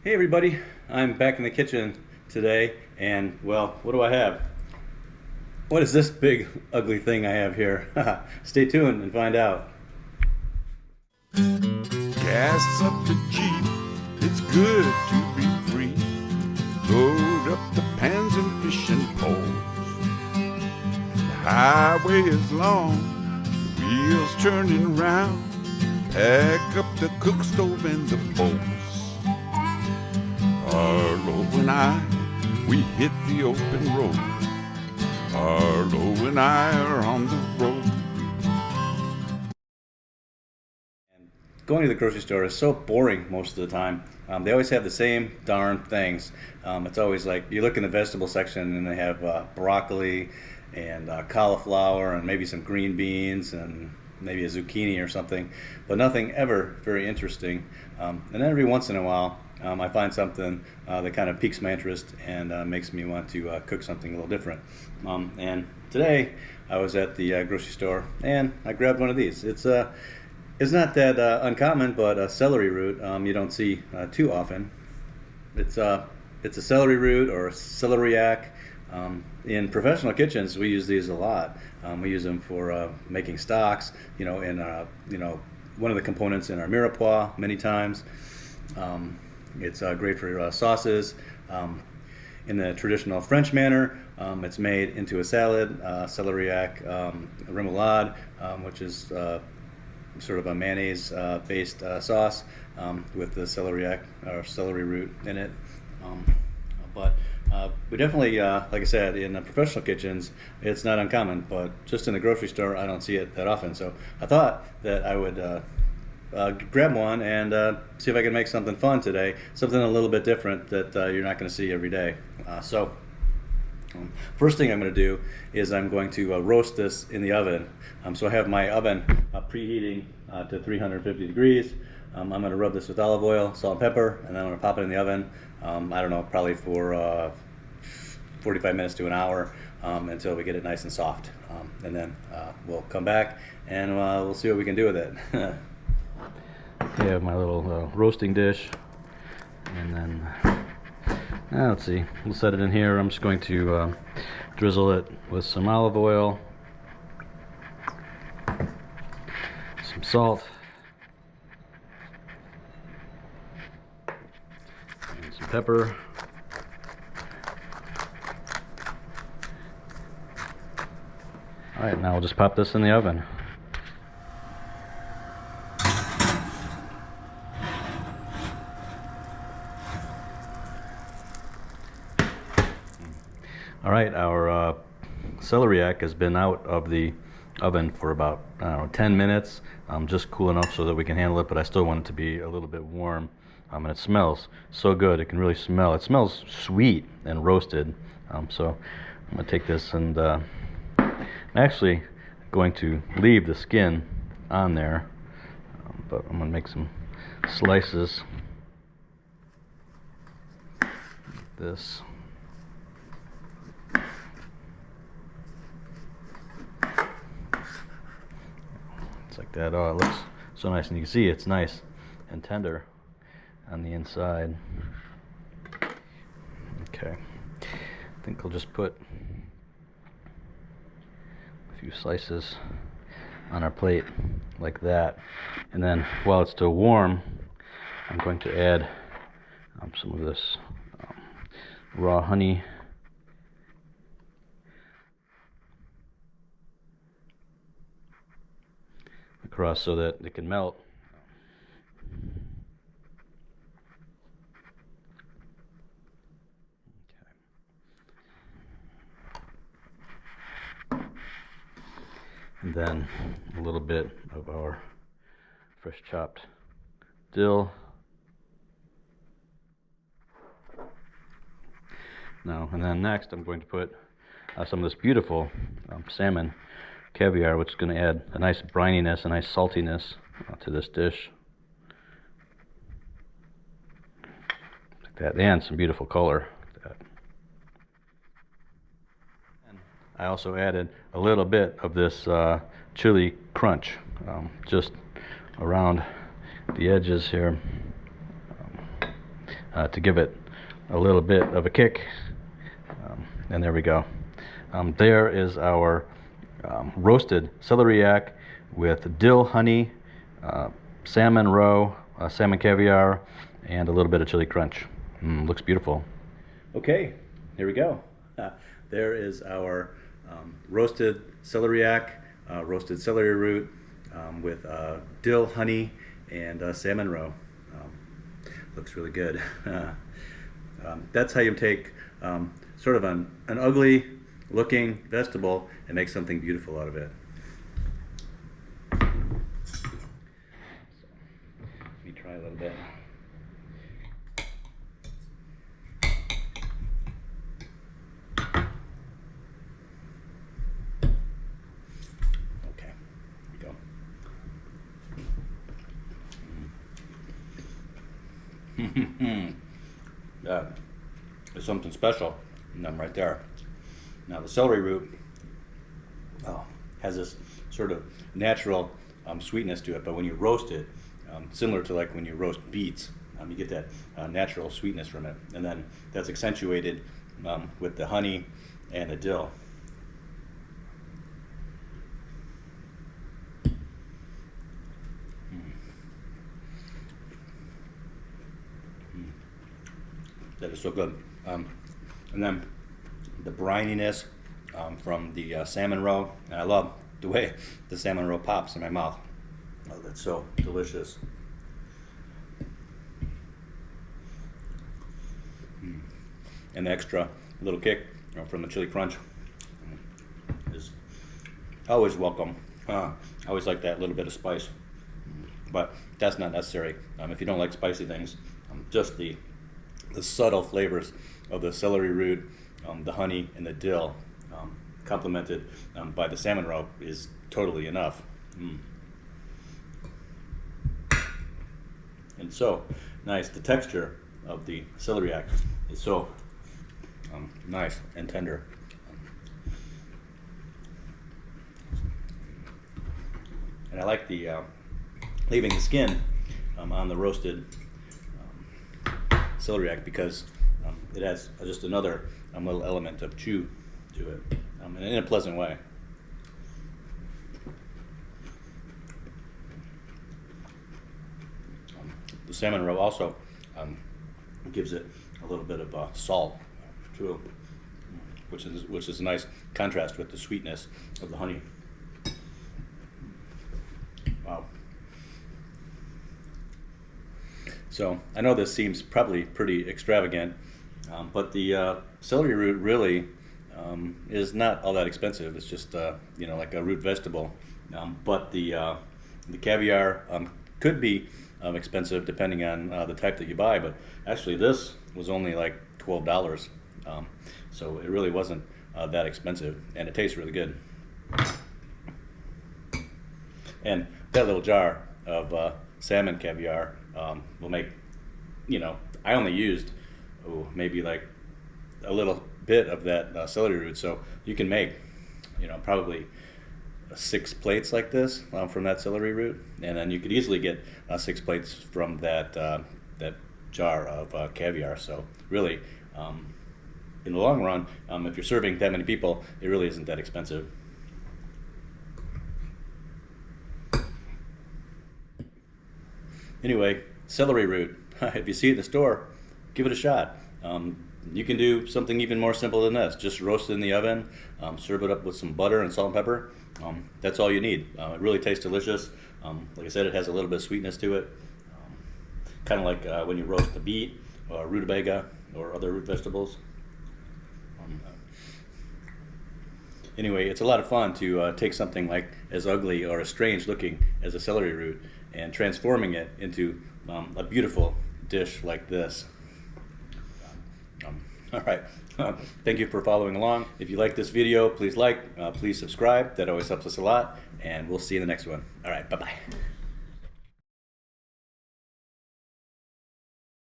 Hey everybody, I'm back in the kitchen today, and well, what do I have? What is this big ugly thing I have here? Stay tuned and find out. Gas up the Jeep, it's good to be free. Load up the pans and fishing poles. The highway is long, the wheels turning round. Pack up the cook stove and the bowls. Arlo and I, we hit the open road. Arlo and I are on the road. Going to the grocery store is so boring most of the time. They always have the same darn things. It's always like you look in the vegetable section and they have broccoli and cauliflower and maybe some green beans and maybe a zucchini or something, but nothing ever very interesting. And then every once in a while, I find something that kind of piques my interest and makes me want to cook something a little different. And today I was at the grocery store and I grabbed one of these. It's not that uncommon, but a celery root you don't see too often. It's a celery root or celeriac. In professional kitchens, we use these a lot. We use them for making stocks. In one of the components in our mirepoix many times. It's great for sauces. In the traditional French manner, it's made into a salad, celeriac remoulade, which is sort of a mayonnaise-based sauce with the celeriac or celery root in it. But we definitely, like I said, in professional kitchens, it's not uncommon. But just in the grocery store, I don't see it that often. So I thought that I would grab one and see if I can make something fun today, something a little bit different that you're not going to see every day. First thing I'm going to do is I'm going to roast this in the oven. So I have my oven preheating to 350 degrees. I'm going to rub this with olive oil, salt and pepper, and then I'm going to pop it in the oven. I don't know, probably for 45 minutes to an hour until we get it nice and soft. And then we'll come back and we'll see what we can do with it. I have my little roasting dish, and then let's see, we'll set it in here. I'm just going to drizzle it with some olive oil, some salt, and some pepper. Alright, now we'll just pop this in the oven. Alright, our celeriac has been out of the oven for about, I don't know, 10 minutes, just cool enough so that we can handle it, but I still want it to be a little bit warm. And it smells so good. It can really smell. It smells sweet and roasted. So I'm going to take this and I'm actually going to leave the skin on there, but I'm going to make some slices like this. Like that. Oh, it looks so nice, and you can see it's nice and tender on the inside. Okay, I think I'll just put a few slices on our plate like that, and then while it's still warm, I'm going to add some of this raw honey. Across so that it can melt. Okay. And then a little bit of our fresh chopped dill. Now, and then next I'm going to put some of this beautiful salmon caviar, which is going to add a nice brininess, a nice saltiness to this dish. Like that, and some beautiful color. Like that. And I also added a little bit of this chili crunch, just around the edges here. to give it a little bit of a kick. And there we go. There is our roasted celeriac with dill honey, salmon roe, salmon caviar, and a little bit of chili crunch. Looks beautiful. Okay, here we go. There is our roasted celeriac, roasted celery root with dill honey and salmon roe. Looks really good. That's how you take sort of an ugly looking vegetable and make something beautiful out of it. Let me try a little bit. Okay, here we go. That is something special in them right there. Now the celery root has this sort of natural sweetness to it, but when you roast it, similar to like when you roast beets, you get that natural sweetness from it, and then that's accentuated with the honey and the dill. That is so good. And then the brininess from the salmon roe, and I love the way the salmon roe pops in my mouth. Oh, that's so delicious. And the extra little kick from the chili crunch is always welcome. I always like that little bit of spice, but that's not necessary if you don't like spicy things. Just the subtle flavors of the celery root, the honey, and the dill, complemented by the salmon roe, is totally enough. And so nice. The texture of the celeriac is so nice and tender. And I like the leaving the skin on the roasted celeriac because it has just another little element of chew to it, and in a pleasant way. The salmon roe also gives it a little bit of salt too, which is a nice contrast with the sweetness of the honey. Wow. So I know this seems probably pretty extravagant, but the celery root really is not all that expensive. It's just like a root vegetable. But the caviar could be expensive depending on the type that you buy. But actually, this was only like $12, so it really wasn't that expensive, and it tastes really good. And that little jar of salmon caviar will make, I only used maybe like a little bit of that celery root, so you can make probably 6 plates like this from that celery root, and then you could easily get 6 plates from that jar of caviar. So really, in the long run, if you're serving that many people, it really isn't that expensive. Anyway, celery root. If you see it in the store, give it a shot. You can do something even more simple than this. Just roast it in the oven, serve it up with some butter and salt and pepper. That's all you need. It really tastes delicious. Like I said, it has a little bit of sweetness to it. Kind of like when you roast a beet or rutabaga or other root vegetables. Anyway, it's a lot of fun to take something like as ugly or as strange looking as a celery root and transforming it into a beautiful dish like this. All right, thank you for following along. If you like this video, please like, please subscribe. That always helps us a lot, and we'll see you in the next one. All right, bye-bye.